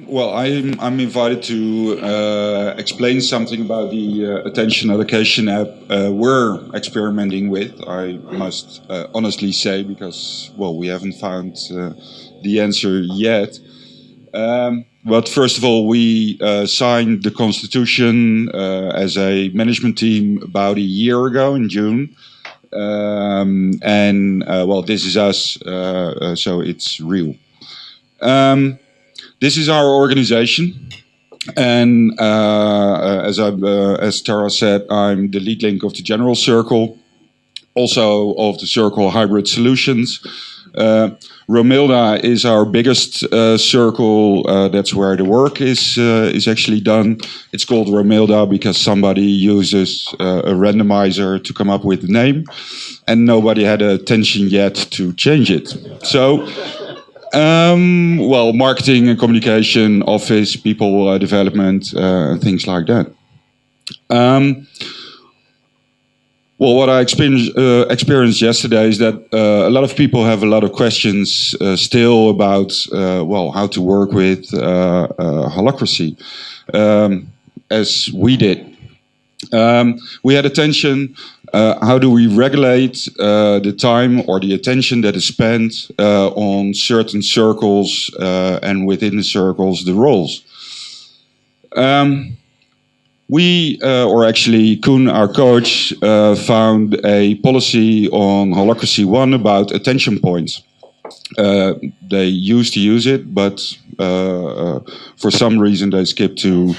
Well, I'm invited to explain something about the attention allocation app we're experimenting with. I must honestly say, because well, we haven't found the answer yet. But first of all, we signed the constitution as a management team about a year ago in June. And well, this is us, so it's real. This is our organization, and as Tara said, I'm the lead link of the General Circle, also of the Circle Hybrid Solutions. Romilda is our biggest circle. That's where the work is actually done. It's called Romilda because somebody uses a randomizer to come up with the name, and nobody had attention yet to change it. So. Well, marketing and communication, office, people development, things like that. Well, what I experienced yesterday is that a lot of people have a lot of questions still about, well, how to work with Holacracy, as we did. We had attention. How do we regulate the time or the attention that is spent on certain circles and within the circles, the roles? Or actually Koen, our coach, found a policy on Holacracy 1 about attention points. They used to use it, but for some reason they skipped to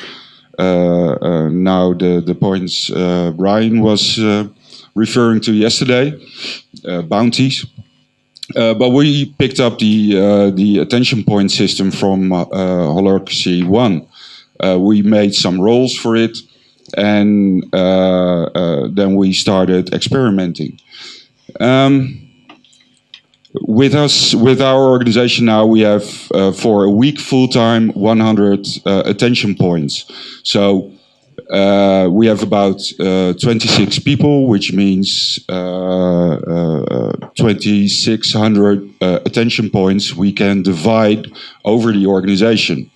now the points Brian was referring to yesterday, bounties. But we picked up the attention point system from Holacracy 1. We made some roles for it, and then we started experimenting. With our organization now, we have for a week full-time 100 attention points. So we have about 26 people, which means 2,600 attention points we can divide over the organization.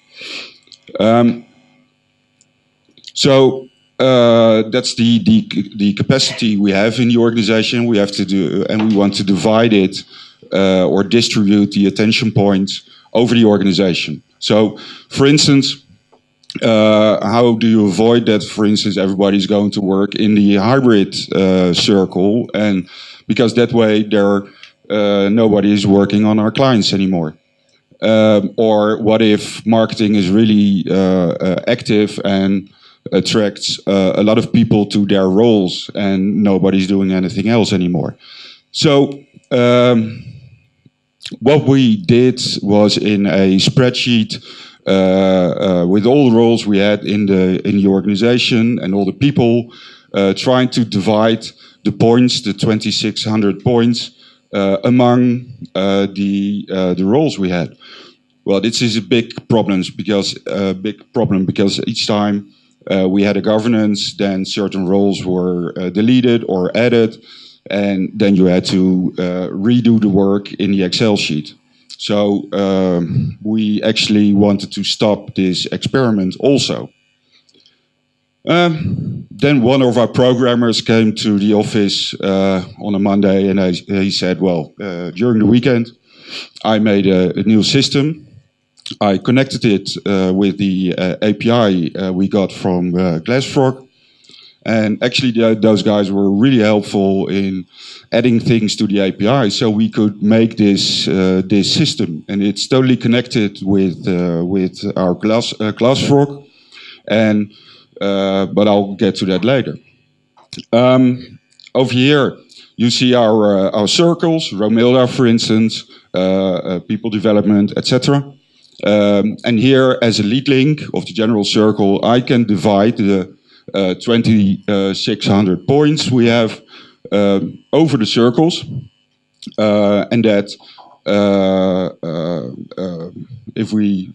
So that's the capacity we have in the organization. We have to do, and we want to divide it or distribute the attention points over the organization. So, for instance, how do you avoid that? For instance, everybody's going to work in the hybrid circle, and because that way nobody is working on our clients anymore. Or what if marketing is really active and attracts a lot of people to their roles and nobody's doing anything else anymore? So what we did was in a spreadsheet with all the roles we had in the organization and all the people, trying to divide the points, the 2,600 points, among the roles we had. Well, this is a big problem because each time we had a governance, then certain roles were deleted or added, and then you had to redo the work in the Excel sheet. So we actually wanted to stop this experiment also. Then one of our programmers came to the office on a Monday, and he said, well, during the weekend, I made a new system. I connected it with the API we got from Glassfrog. And actually, those guys were really helpful in adding things to the API, so we could make this system, and it's totally connected with our Glassfrog. And but I'll get to that later. Over here, you see our circles, Romilda, for instance, people development, etc. And here, as a lead link of the general circle, I can divide the 2,600 points we have over the circles, and that if we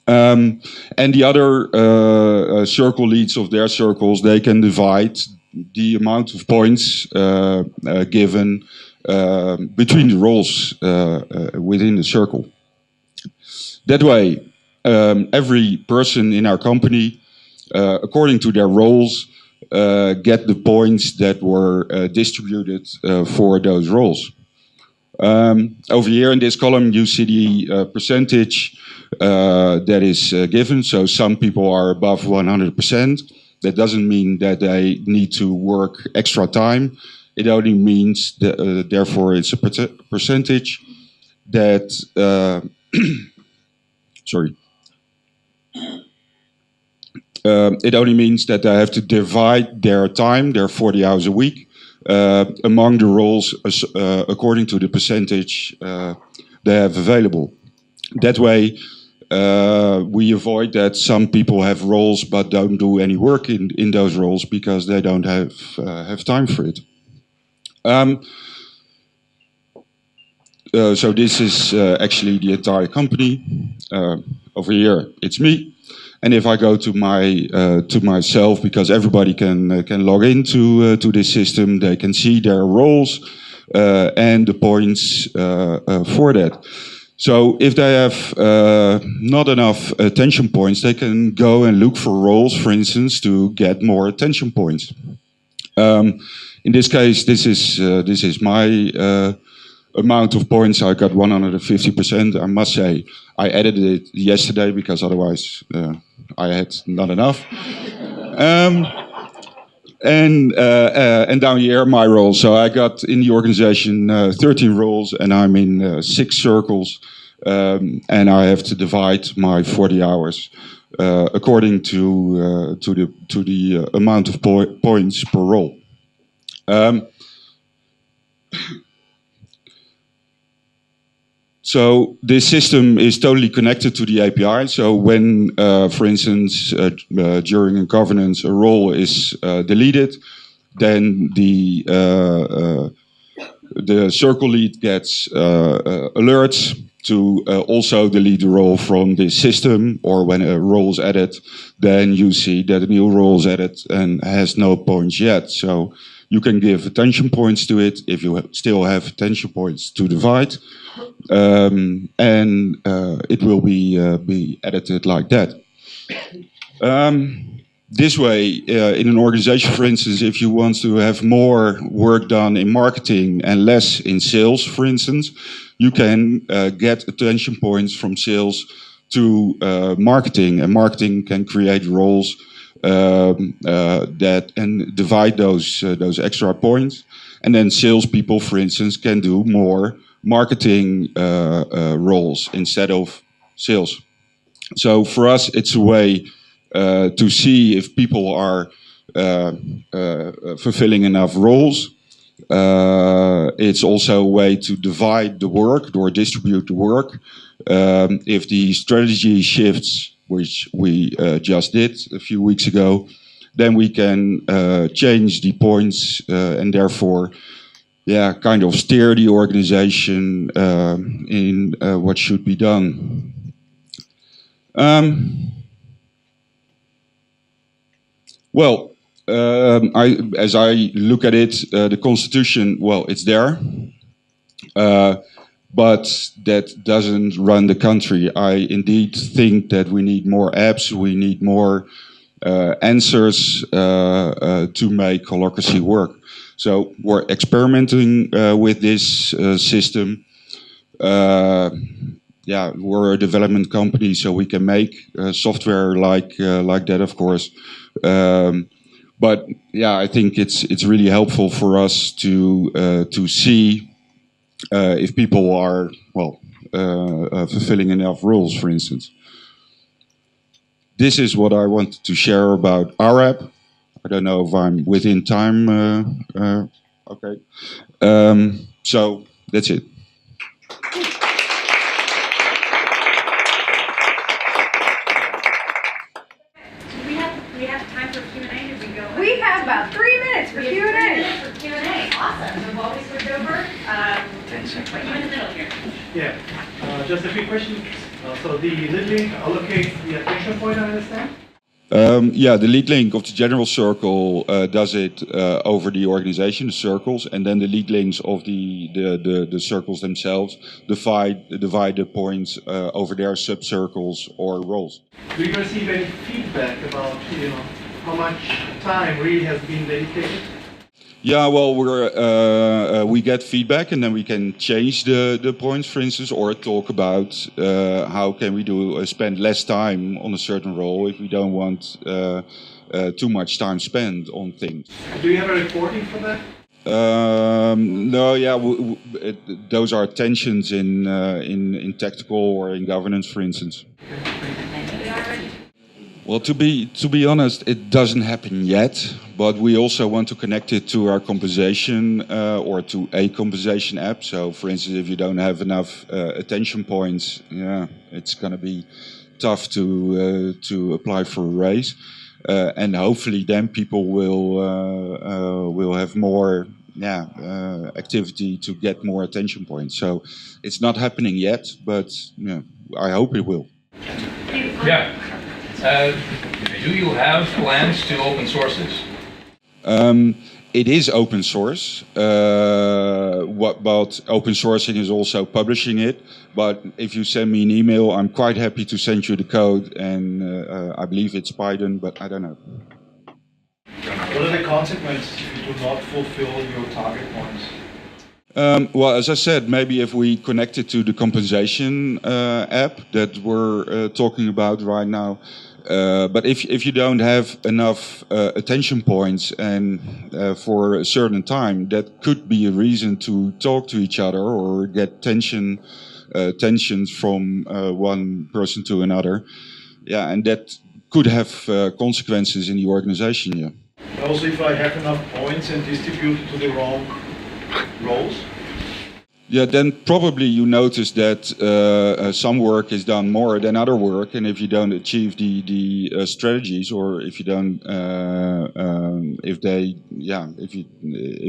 and the other circle leads of their circles, they can divide the amount of points given between the roles within the circle. That way, every person in our company, according to their roles, get the points that were distributed for those roles. Over here in this column, you see the percentage that is given. So some people are above 100%. That doesn't mean that they need to work extra time. It only means that, therefore, it's a percentage that, sorry. It only means that they have to divide their time, their 40 hours a week, among the roles according to the percentage they have available. That way, we avoid that some people have roles but don't do any work in those roles because they don't have time for it. So this is actually the entire company. Over here, it's me. And if I go to myself, because everybody can log into to this system, they can see their roles and the points for that. So if they have not enough attention points, they can go and look for roles, for instance, to get more attention points. In this case, this is my amount of points. I got 150%. I must say, I edited it yesterday because otherwise I had not enough. And down here, my role. So I got in the organization 13 roles, and I'm in 6 circles, and I have to divide my 40 hours according to the amount of points per role. So this system is totally connected to the API. So when, for instance, during a governance, a role is deleted, then the circle lead gets alerts to also delete the role from the system. Or when a role is added, then you see that a new role is added and has no points yet. So you can give attention points to it if you still have attention points to divide. And it will be edited like that. This way, in an organization, for instance, if you want to have more work done in marketing and less in sales, for instance, you can get attention points from sales to marketing, and marketing can create roles that and divide those extra points, and then salespeople, for instance, can do more marketing roles instead of sales. So for us, it's a way to see if people are fulfilling enough roles. It's also a way to divide the work or distribute the work. If the strategy shifts, which we just did a few weeks ago, then we can change the points and therefore kind of steer the organization in what should be done. As I look at it, the Constitution, it's there, but that doesn't run the country. I indeed think that we need more apps, we need more answers to make Holacracy work. So we're experimenting with this system. We're a development company, so we can make software like that, of course. But I think it's really helpful for us to see if people are fulfilling enough roles, for instance. This is what I wanted to share about our app. I don't know if I'm within time. Okay. So that's it. We have time for Q&A. Did we go? We have about 3 minutes for Q&A. 3 minutes for Q&A. Awesome. So while we switch over, put you in the middle here. Yeah. Just a quick question. So the lid link allocates the attention point, I understand? Yeah, the lead link of the general circle does it over the organization, the circles, and then the lead links of the circles themselves divide the points over their sub-circles or roles. Do you receive any feedback about, how much time really has been dedicated? Yeah, well, we get feedback and then we can change the points, for instance, or talk about how can we spend less time on a certain role if we don't want too much time spent on things. Do you have a reporting for that? No, yeah, those are tensions in tactical or in governance, for instance. Well, to be honest, it doesn't happen yet, but we also want to connect it to our compensation or to a compensation app. So, for instance, if you don't have enough attention points, yeah, it's going to be tough to apply for a raise, and hopefully then people will have more activity to get more attention points. So, it's not happening yet, but I hope it will. Yeah. Do you have plans to open source this? It is open source. But open sourcing is also publishing it. But if you send me an email, I'm quite happy to send you the code. And I believe it's Python, but I don't know. What are the consequences if you do not fulfill your target points? Well, as I said, maybe if we connect it to the compensation app that we're talking about right now. But if you don't have enough attention points and for a certain time, that could be a reason to talk to each other or get tensions from one person to another. Yeah, and that could have consequences in the organization. Yeah. Also, if I have enough points and distribute it to the wrong roles? Yeah, then probably you notice that some work is done more than other work, and if you don't achieve the strategies, or if you don't, if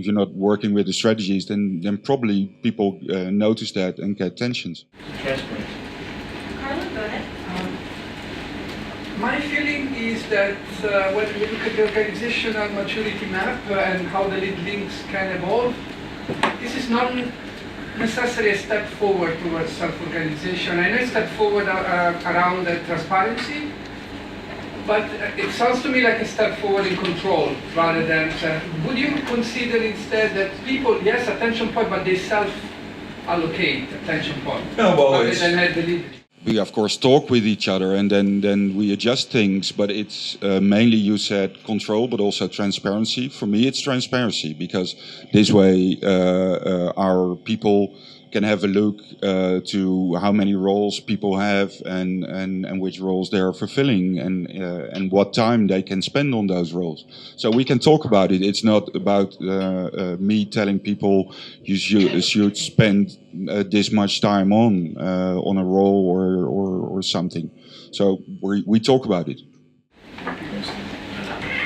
you're not working with the strategies, then probably people notice that and get tensions. Transparent. Carla, go ahead. My feeling is that when we look at the organizational maturity map and how the lead links can evolve, this is not necessarily a step forward towards self-organization. I know it's a step forward around transparency, but it sounds to me like a step forward in control rather than, would you consider instead that people, yes, attention point, but they self-allocate attention point? Yeah, well, rather than have the lead. We of course talk with each other and then we adjust things, but it's mainly, you said, control, but also transparency. For me, it's transparency because this way our people can have a look to how many roles people have and which roles they are fulfilling and what time they can spend on those roles. So we can talk about it. It's not about me telling people you should spend this much time on a role or something. So we talk about it.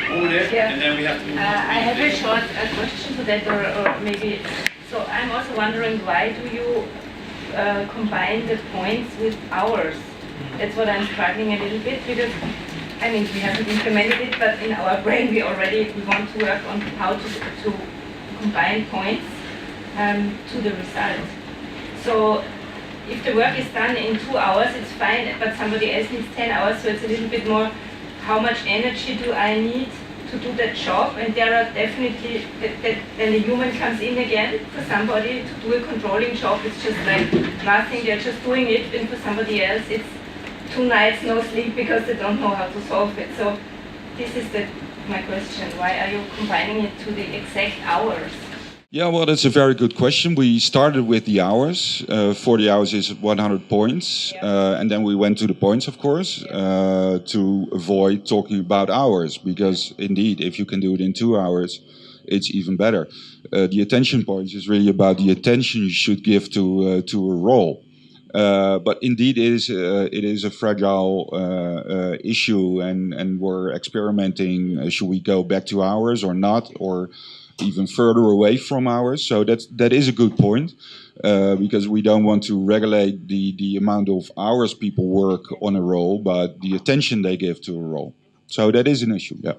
Over there, Yeah. and then we have to move on to I have a short question to that, or maybe. So I'm also wondering, why do you combine the points with hours? That's what I'm struggling a little bit, because I mean we haven't implemented it, but in our brain we want to work on how to combine points to the result. So if the work is done in 2 hours, it's fine, but somebody else needs 10 hours, so it's a little bit more, how much energy do I need to do that job? And there are definitely, then a human comes in again for somebody to do a controlling job. It's just like nothing, they're just doing it, and for somebody else it's 2 nights no sleep because they don't know how to solve it. So this is my question, why are you combining it to the exact hours? Yeah, well, that's a very good question. We started with the hours. 40 hours is 100 points. And then we went to the points, of course, to avoid talking about hours. Because indeed, if you can do it in 2 hours, it's even better. The attention points is really about the attention you should give to a role. But indeed, it is a fragile issue, and we're experimenting. Should we go back to hours or not, or even further away from hours? So that is a good point, because we don't want to regulate the amount of hours people work on a role, but the attention they give to a role. So that is an issue, yeah.